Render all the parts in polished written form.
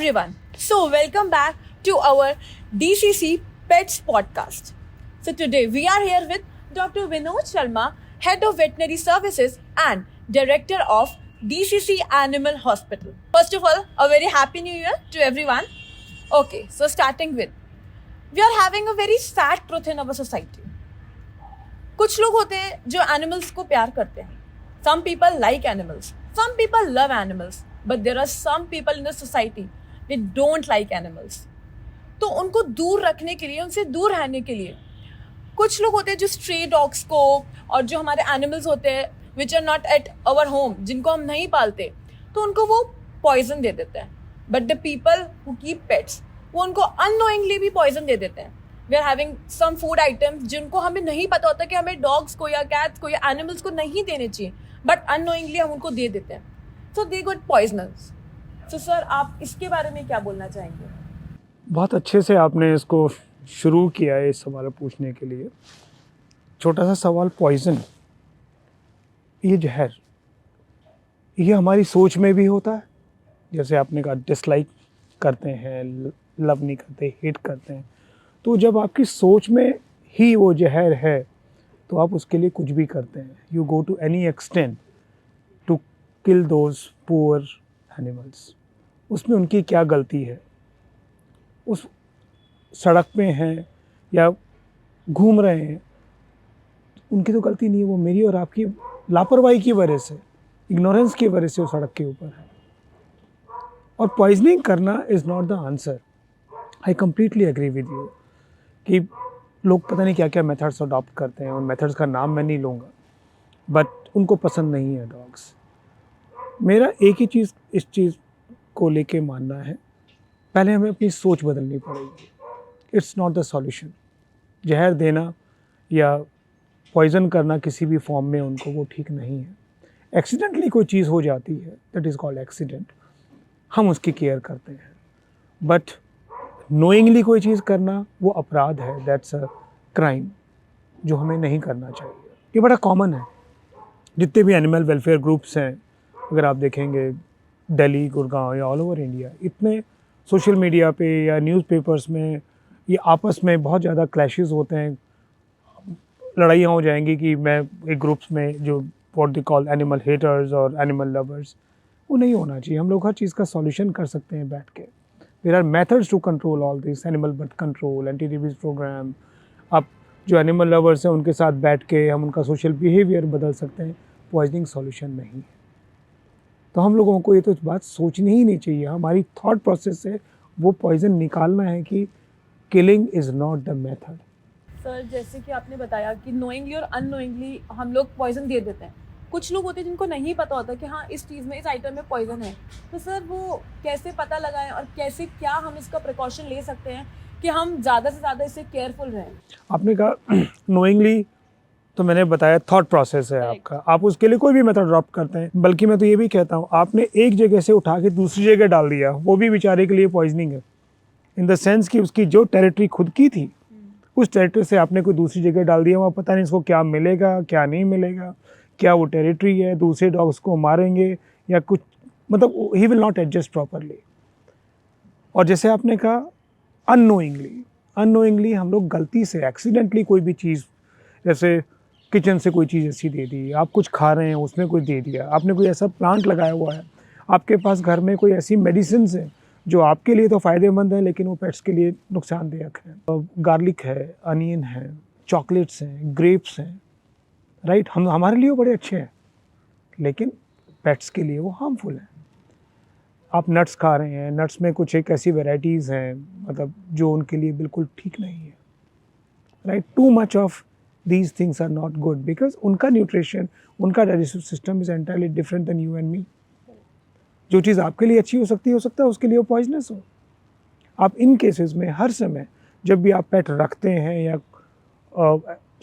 everyone. So, welcome back to our DCC Pets podcast. So, today we are here with Dr. Vinod Sharma, Head of Veterinary Services and Director of DCC Animal Hospital. First of all, a very happy new year to everyone. Okay, so starting with, we are having a very sad truth in our society. कुछ लोग होते हैं जो animals को प्यार करते हैं. Some people like animals. Some people love animals. But there are some people in the society they don't like animals. तो उनको दूर रखने के लिए, उनसे दूर रहने के लिए कुछ लोग होते हैं जो स्ट्रे डॉग्स को और जो हमारे एनिमल्स होते हैं which are not at our home, जिनको हम नहीं पालते, तो उनको वो पॉइजन दे देते हैं. But the people who keep pets, वो उनको अननोइंगली भी पॉइजन दे देते हैं. We are having some food items जिनको हमें नहीं पता होता कि हमें डॉग्स को या कैट्स को या एनिमल्स को नहीं देने चाहिए, बट अननोइंगली हम उनको दे देते हैं. So they got poisonous. So sir, आप इसके बारे में क्या बोलना चाहेंगे? बहुत अच्छे से आपने इसको शुरू किया है इस सवाल पूछने के लिए. छोटा सा सवाल, पॉइजन, ये जहर, ये हमारी सोच में भी होता है. जैसे आपने कहा डिसलाइक करते हैं, लव नहीं करते, हेट करते हैं. तो जब आपकी सोच में ही वो जहर है तो आप उसके लिए कुछ भी करते हैं. You go to any extent to kill those poor animals. उसमें उनकी क्या गलती है? उस सड़क पे हैं या घूम रहे हैं, उनकी तो गलती नहीं है. वो मेरी और आपकी लापरवाही की वजह से, इग्नोरेंस की वजह से वो सड़क के ऊपर है. और पॉइजनिंग करना is not the answer. I completely agree with you कि लोग पता नहीं क्या क्या मेथड्स अडॉप्ट करते हैं. उन मेथड्स का नाम मैं नहीं लूँगा, बट उनको पसंद नहीं है डॉग्स. मेरा एक ही चीज़ इस चीज़ को लेके मानना है, पहले हमें अपनी सोच बदलनी पड़ेगी. It's not the solution. जहर देना या पॉइज़न करना किसी भी फॉर्म में उनको, वो ठीक नहीं है. एक्सीडेंटली कोई चीज़ हो जाती है, दैट इज़ कॉल्ड एक्सीडेंट, हम उसकी केयर करते हैं. बट नोइंगली कोई चीज़ करना वो अपराध है. दैट्स अ क्राइम जो हमें नहीं करना चाहिए. ये बड़ा कॉमन है. जितने भी एनिमल वेलफेयर ग्रुप्स हैं, अगर आप देखेंगे दिल्ली, गुड़गांव या ऑल ओवर इंडिया, इतने सोशल मीडिया पे या न्यूज़पेपर्स में ये आपस में बहुत ज़्यादा क्लैशेस होते हैं. लड़ाइयाँ हो जाएंगी कि मैं एक ग्रुप्स में जो what they call animal haters और एनिमल लवर्स, वो नहीं होना चाहिए. हम लोग हर चीज़ का सॉल्यूशन कर सकते हैं बैठ के. There are methods to control all this. Animal birth control, anti rabies program. आप जो एनिमल लवर्स हैं उनके साथ बैठ के हम उनका सोशल बिहेवियर बदल सकते हैं. पॉइजनिंग सॉल्यूशन नहीं है. तो हम लोगों को ये तो बात सोचनी ही नहीं चाहिए. हमारी थॉट प्रोसेस से वो पॉइजन निकालना है कि killing is not the method. Sir, जैसे कि आपने बताया कि नोइंगली और अननोइंगली हम लोग पॉइजन दे देते हैं. कुछ लोग होते हैं जिनको नहीं पता होता कि हाँ इस चीज़ में, इस आइटम में पॉइजन है. तो सर, वो कैसे पता लगाएं और कैसे, क्या हम इसका प्रिकॉशन ले सकते हैं कि हम ज़्यादा से ज़्यादा इससे केयरफुल रहें? आपने कहा नोइंगली, तो मैंने बताया थॉट प्रोसेस है आपका. आप उसके लिए कोई भी मेथड ड्रॉप करते हैं. बल्कि मैं तो ये भी कहता हूँ, आपने एक जगह से उठा के दूसरी जगह डाल दिया, वो भी बेचारे के लिए पॉइजनिंग है. इन द सेंस कि उसकी जो टेरिटरी खुद की थी, उस टेरिटरी से आपने कोई दूसरी जगह डाल दिया. वहाँ पता नहीं इसको क्या मिलेगा, क्या नहीं मिलेगा, क्या वो टेरिटरी है, दूसरे डॉग्स को मारेंगे या कुछ, मतलब he will not adjust properly. और जैसे आपने कहा अननोइंगली हम लोग गलती से, एक्सीडेंटली कोई भी चीज़, जैसे किचन से कोई चीज़ ऐसी दे दी, आप कुछ खा रहे हैं उसमें कोई दे दिया, आपने कोई ऐसा प्लांट लगाया हुआ है, आपके पास घर में कोई ऐसी मेडिसिन है जो आपके लिए तो फ़ायदेमंद है लेकिन वो पेट्स के लिए नुकसानदायक है. गार्लिक है, अनियन है, चॉकलेट्स हैं, ग्रेप्स हैं, राइट. हम हमारे लिए वो बड़े अच्छे हैं लेकिन पेट्स के लिए वो हार्मफुल है. आप नट्स खा रहे हैं, नट्स में कुछ एक ऐसी वेराइटीज़ हैं, मतलब जो उनके लिए बिल्कुल ठीक नहीं है, right. Too much of these things are not good because उनका न्यूट्रिशन, उनका digestive system is entirely different than you and me. जो चीज़ आपके लिए अच्छी हो सकती है उसके लिए वो पॉइजनस हो. आप इन केसेस में हर समय जब भी आप पेट रखते हैं या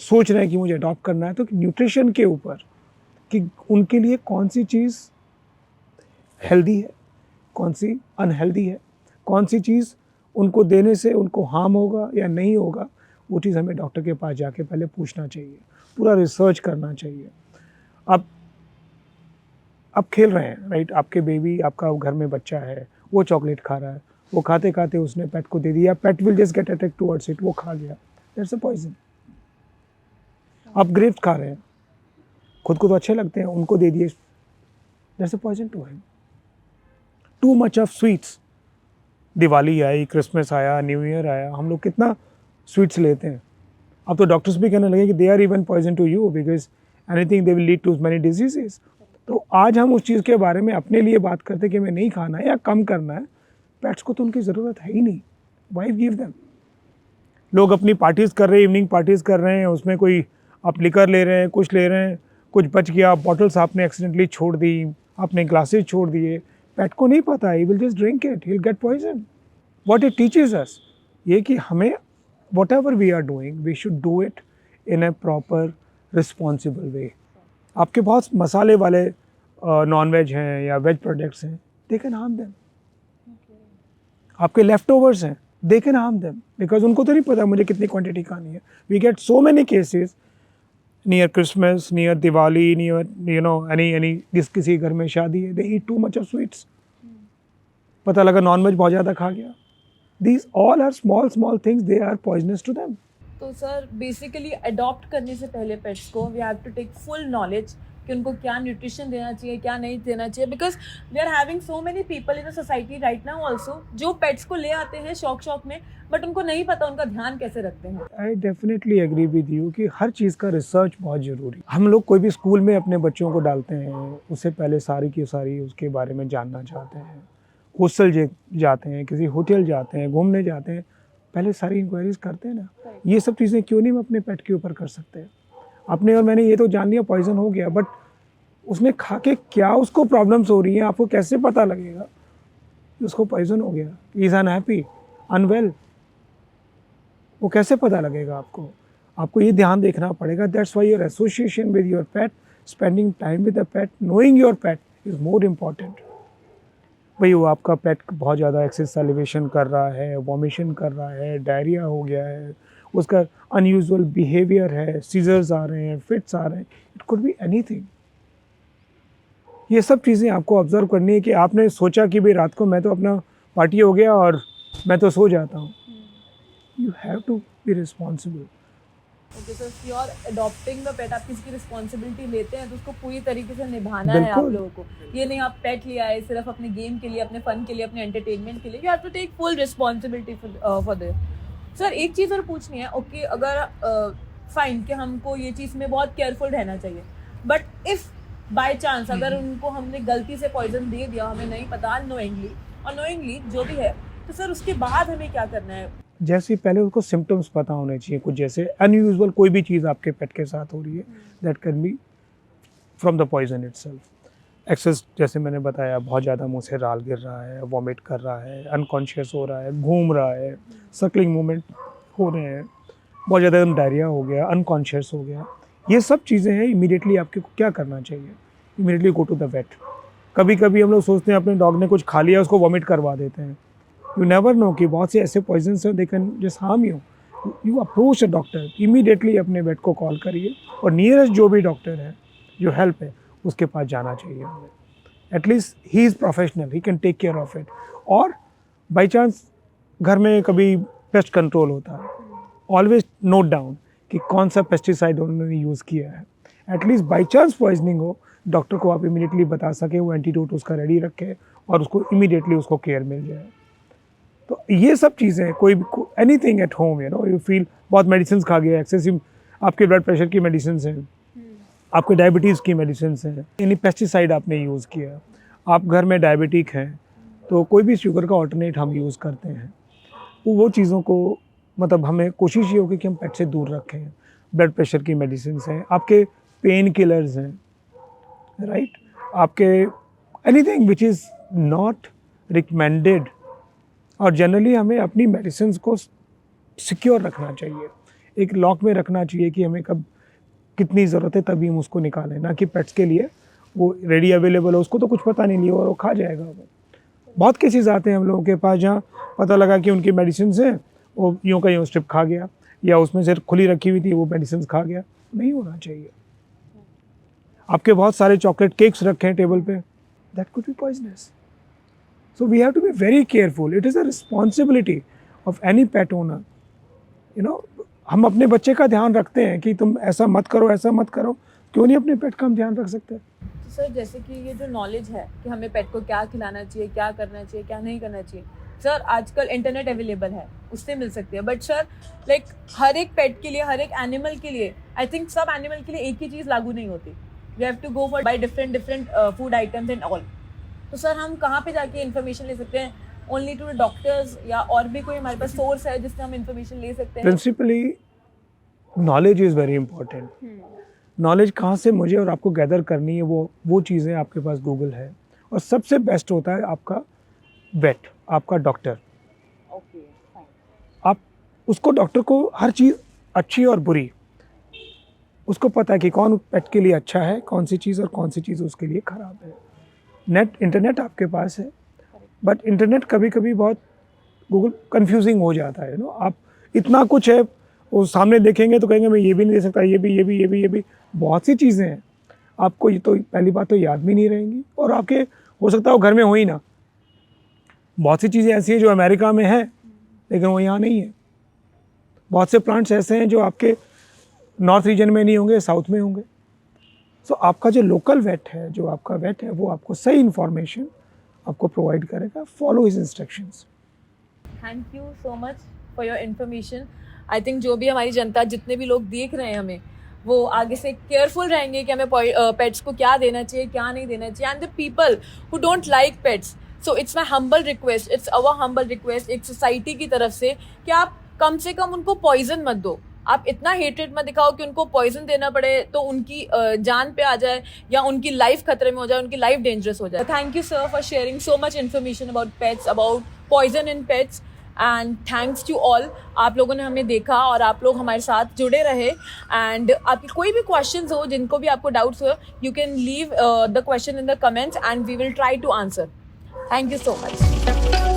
सोच रहे हैं कि मुझे अडॉप्ट करना है, तो न्यूट्रिशन के ऊपर कि उनके लिए कौन सी चीज़ हेल्दी है, कौन सी अनहेल्दी है, कौन सी चीज़ उनको देने से उनको हार्म होगा या नहीं होगा, वो चीज़ हमें डॉक्टर के पास जाके पहले पूछना चाहिए. पूरा रिसर्च करना चाहिए. आप खेल रहे हैं, राइट. आपके बेबी, आपका घर में बच्चा है, वो चॉकलेट खा रहा है, वो खाते खाते उसने पेट को दे दिया, pet will just get attack towards it, वो खा गया, दैट्स अ पॉइजन। आप ग्रेप्स खा रहे हैं, खुद को तो अच्छे लगते हैं, उनको दे दिए, that's a poison to him. Too much of sweets, Diwali आई, क्रिसमस आया, न्यू ईयर आया, हम लोग कितना स्वीट्स लेते हैं। अब तो डॉक्टर्स भी कहने लगे कि they are even poison to you because anything they will lead to many diseases. तो आज हम उस चीज़ के बारे में अपने लिए बात करते कि हमें नहीं खाना है या कम करना है, पेट्स को तो उनकी ज़रूरत है ही नहीं, वाई गिव देम। लोग अपनी पार्टीज़ कर रहे हैं, इवनिंग पार्टीज़ कर रहे हैं, उसमें कोई आप लिकर ले रहे हैं, कुछ ले रहे हैं, कुछ बच गया, बॉटल्स आपने एक्सीडेंटली छोड़ दी, आपने ग्लासेस छोड़ दिए, पेट को नहीं पता, he will just drink it, he will get poison. What it teaches us, ये कि हमें whatever we are doing, we should do it in a proper responsible way. आपके बहुत मसाले वाले नॉन वेज हैं या वेज प्रोडक्ट्स हैं, they can harm them. आपके लेफ्ट ओवर्स हैं, they can harm them because उनको तो नहीं पता मुझे कितनी क्वांटिटी खानी है। We get so many cases near Christmas, near Diwali, near any किसी घर में शादी है, they eat too much of sweets. पता लगा नॉन वेज बहुत ज़्यादा खा गया। These all are small things, they are poisonous to them. तो सर बेसिकली अडॉप्ट करने से पहले पेट्स को we have to take full knowledge कि उनको क्या न्यूट्रिशन देना चाहिए, क्या नहीं देना चाहिए, because we are having so many people in the society right now also जो पेट्स को ले आते हैं शौक में, बट उनको नहीं पता उनका ध्यान कैसे रखते हैं। I definitely agree with you कि हर चीज़ का रिसर्च बहुत ज़रूरी। हम लोग कोई भी स्कूल में अपने बच्चों को डालते हैं, उससे पहले सारी की सारी उसके बारे में जानना चाहते हैं। हॉस्टल जाते हैं, किसी होटल जाते हैं, घूमने जाते हैं, पहले सारी इंक्वायरीज करते हैं ना। ये सब चीज़ें क्यों नहीं हम अपने पेट के ऊपर कर सकते हैं? आपने और मैंने ये तो जान लिया पॉइजन हो गया, बट उसने खा के क्या उसको प्रॉब्लम्स हो रही हैं, आपको कैसे पता लगेगा कि उसको पॉइजन हो गया, इज अनहैप्पी, अनवेल, वो कैसे पता लगेगा आपको? आपको ये ध्यान देखना पड़ेगा। That's why your association with your pet, spending time with the pet, knowing your pet is more important. भाई वो आपका पेट बहुत ज़्यादा एक्सेस सैलिवेशन कर रहा है, वॉमिशन कर रहा है, डायरिया हो गया है, उसका अनयूजुअल बिहेवियर है, सीजर्स आ रहे हैं, फिट्स आ रहे हैं, इट कुड बी एनीथिंग। ये सब चीज़ें आपको ऑब्जर्व करनी है कि आपने सोचा कि भाई रात को मैं तो अपना पार्टी हो गया और मैं तो सो जाता हूँ। You have to be responsible. Okay sir, you are adopting the pet, आप किसी की रिस्पॉन्सिबिलिटी लेते हैं तो उसको पूरी तरीके से निभाना है आप लोगों को। ये नहीं आप पेट ले आए सिर्फ अपने गेम के लिए, अपने फन के लिए, अपने एंटरटेनमेंट के लिए, you have to take full responsibility for this. Sir एक चीज़ और पूछनी है, ओके अगर फाइन कि हमको ये चीज़ में बहुत केयरफुल रहना चाहिए, बट इफ़ बाय चांस अगर उनको हमने गलती से पॉइजन दे दिया, हमें नहीं पता, अनोइंगली जो भी है, तो सर उसके बाद हमें क्या करना है? जैसे पहले उसको सिम्टम्स पता होने चाहिए, कुछ जैसे अनयूजुअल कोई भी चीज़ आपके पेट के साथ हो रही है, that can be from the poison itself. Excess, जैसे मैंने बताया, बहुत ज़्यादा मुंह से राल गिर रहा है, वॉमिट कर रहा है, अनकॉन्शियस हो रहा है, घूम रहा है, सकलिंग मूवमेंट हो रहे हैं, बहुत ज़्यादा एकदम डायरिया हो गया, अनकॉन्शियस हो गया, ये सब चीज़ें हैं। इमीडिएटली आपको क्या करना चाहिए? Immediately go to the vet. कभी कभी हम लोग सोचते हैं अपने डॉग ने कुछ खा लिया, उसको वॉमिट करवा देते हैं। यू नेवर नो कि बहुत से ऐसे पॉइजन हैं, they can just harm you. You approach a doctor, immediately अपने वेट को कॉल करिए और नियरेस्ट जो भी डॉक्टर है, जो हेल्प है, उसके पास जाना चाहिए हमें। At least he is professional, he can take care of it. और बाई चांस घर में कभी पेस्ट कंट्रोल होता है, ऑलवेज नोट डाउन कि कौन सा पेस्टिसाइड उन्होंने यूज़ किया है। एटलीस्ट बाई चांस पॉइजनिंग हो, डॉक्टर को आप इमीडिएटली बता सके, वो एंटीडोट उसका रेडी रखे और उसको इमीडिएटली उसको केयर मिल जाए। तो ये सब चीज़ें, कोई anything at home, you feel बहुत मेडिसिन खा गया, एक्सेसिव आपके ब्लड प्रेशर की मेडिसिन हैं, आपके डायबिटीज़ की मेडिसिन हैं, यानी पेस्टिसाइड आपने यूज़ किया, आप घर में डायबिटिक हैं, तो कोई भी शुगर का ऑल्टरनेट हम यूज़ करते हैं, वो चीज़ों को मतलब हमें कोशिश ये होगी कि हम पेट से दूर रखें। ब्लड प्रेशर की मेडिसिन हैं, आपके पेन किलर्स हैं, राइट, आपके anything which is not recommended. और जनरली हमें अपनी मेडिसिन को सिक्योर रखना चाहिए, एक लॉक में रखना चाहिए कि हमें कब कितनी ज़रूरत है तभी हम उसको निकालें, ना कि पेट्स के लिए वो रेडी अवेलेबल है, उसको तो कुछ पता नहीं लिया और वो खा जाएगा। वो बहुत केसेस आते हैं हम लोगों के पास जहाँ पता लगा कि उनकी मेडिसिन हैं, वो यूँ का यूँ स्ट्रिप खा गया, या उसमें से खुली रखी हुई थी वो मेडिसिन खा गया। नहीं होना चाहिए। आपके बहुत सारे चॉकलेट केक्स रखे हैं टेबल पे, that could be poisonous. So we have to be very careful. It is a responsibility of any pet owner. You know, हम अपने बच्चे का ध्यान रखते हैं कि तुम ऐसा मत करो, ऐसा मत करो, क्यों नहीं अपने पेट का हम ध्यान रख सकते? तो सर जैसे कि ये जो नॉलेज है कि हमें पेट को क्या खिलाना चाहिए, क्या करना चाहिए, क्या नहीं करना चाहिए, सर आजकल इंटरनेट अवेलेबल है, उससे मिल सकती है. बट सर लाइक हर एक पेट के लिए, हर एक एनिमल के लिए, आई थिंक सब एनिमल के लिए एक ही चीज़ लागू नहीं होती. We have to go for buy different food items and all. तो सर हम कहाँ पे जाके इन्फॉर्मेशन ले सकते हैं? ओनली टू डॉक्टर्स या और भी कोई हमारे पास सोर्स है जिससे हम इन्फॉर्मेशन ले सकते हैं? Principally knowledge is very important. Knowledge कहाँ से मुझे और आपको गैदर करनी है, वो चीज़ें आपके पास गूगल है. और सबसे बेस्ट होता है आपका वेट, आपका डॉक्टर. Okay fine. आप उसको डॉक्टर को हर चीज़ अच्छी और बुरी उसको पता है कि कौन पेट के लिए अच्छा है, कौन सी चीज़ और कौन सी चीज़ उसके लिए ख़राब है. इंटरनेट आपके पास है, बट इंटरनेट कभी कभी बहुत गूगल कंफ्यूजिंग हो जाता है. आप इतना कुछ है, वो सामने देखेंगे तो कहेंगे मैं ये भी नहीं दे सकता, ये भी बहुत सी चीज़ें हैं. आपको ये तो पहली बात तो याद भी नहीं रहेंगी, और आपके हो सकता है वो घर में हो ही ना. बहुत सी चीज़ें ऐसी हैं जो अमेरिका में हैं लेकिन वो यहाँ नहीं है. बहुत से प्लांट्स ऐसे हैं जो आपके नॉर्थ रीजन में नहीं होंगे, साउथ में होंगे. सो आपका जो लोकल वेट है, जो आपका वेट है, वो आपको सही इन्फॉर्मेशन आपको प्रोवाइड करेगा. Follow his instructions. Thank you so much for your information. I think जो भी हमारी जनता, जितने भी लोग देख रहे हैं हमें, वो आगे से केयरफुल रहेंगे कि हमें पेट्स को क्या देना चाहिए, क्या नहीं देना चाहिए. And the people who don't like pets, so it's my humble request, it's our humble request एक सोसाइटी की तरफ से कि आप कम से कम उनको पॉइजन मत दो. आप इतना हेटेड मत दिखाओ कि उनको पॉइजन देना पड़े तो उनकी जान पे आ जाए या उनकी लाइफ खतरे में हो जाए, उनकी लाइफ डेंजरस हो जाए. Thank you sir for sharing so much information about pets, about poison in pets. And thanks to all. आप लोगों ने हमें देखा और आप लोग हमारे साथ जुड़े रहे. एंड आपकी कोई भी क्वेश्चंस हो, जिनको भी आपको डाउट्स हो, you can leave the question in the comments and we will try to answer. Thank you so much.